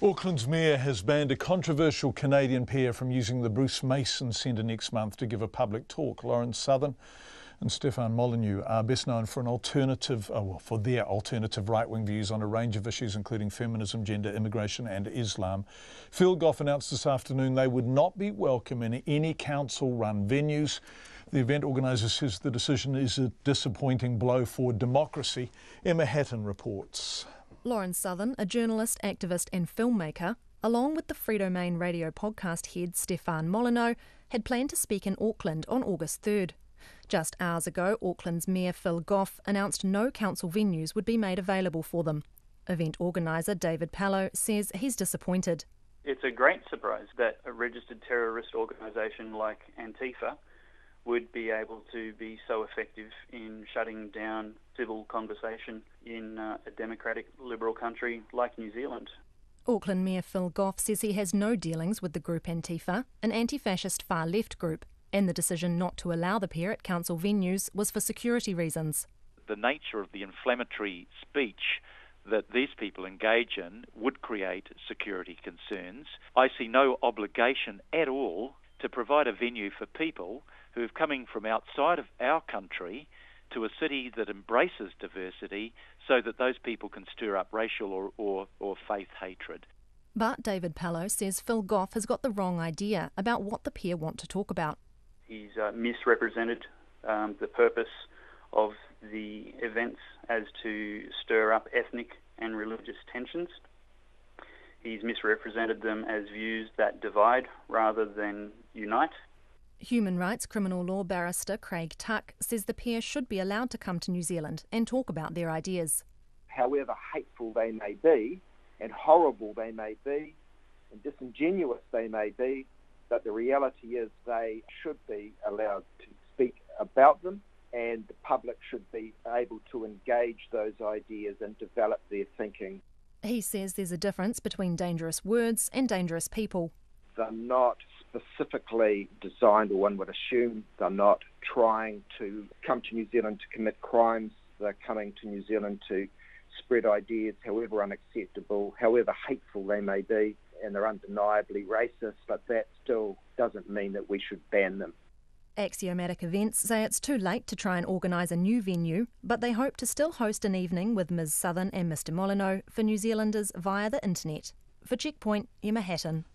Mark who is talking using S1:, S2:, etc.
S1: Auckland's mayor has banned a controversial Canadian pair from using the Bruce Mason Centre next month to give a public talk. Lawrence Southern and Stefan Molyneux are best known for for their alternative right-wing views on a range of issues, including feminism, gender, immigration and Islam. Phil Goff announced this afternoon they would not be welcome in any council-run venues. The event organiser says the decision is a disappointing blow for democracy. Emma Hatton reports.
S2: Lawrence Southern, a journalist, activist and filmmaker, along with the Free Domain radio podcast head Stefan Molyneux, had planned to speak in Auckland on August 3rd. Just hours ago, Auckland's Mayor Phil Goff announced no council venues would be made available for them. Event organiser David Pallo says he's disappointed.
S3: It's a great surprise that a registered terrorist organisation like Antifa would be able to be so effective in shutting down civil conversation in a democratic liberal country like New Zealand.
S2: Auckland Mayor Phil Goff says he has no dealings with the group Antifa, an anti-fascist far-left group, and the decision not to allow the pair at council venues was for security reasons.
S4: The nature of the inflammatory speech that these people engage in would create security concerns. I see no obligation at all to provide a venue for people who are coming from outside of our country to a city that embraces diversity so that those people can stir up racial or faith hatred.
S2: But David Pallo says Phil Goff has got the wrong idea about what the pair want to talk about.
S3: He's misrepresented the purpose of the events as to stir up ethnic and religious tensions. He's misrepresented them as views that divide rather than unite.
S2: Human rights criminal law barrister Craig Tuck says the pair should be allowed to come to New Zealand and talk about their ideas.
S5: However hateful they may be, and horrible they may be, and disingenuous they may be, but the reality is they should be allowed to speak about them, and the public should be able to engage those ideas and develop their thinking.
S2: He says there's a difference between dangerous words and dangerous people.
S5: They're not specifically designed, or one would assume they're not trying to come to New Zealand to commit crimes. They're coming to New Zealand to spread ideas, however unacceptable, however hateful they may be, and they're undeniably racist, but that still doesn't mean that we should ban them.
S2: Axiomatic Events say it's too late to try and organise a new venue, but they hope to still host an evening with Ms Southern and Mr Molyneux for New Zealanders via the internet. For Checkpoint, Emma Hatton.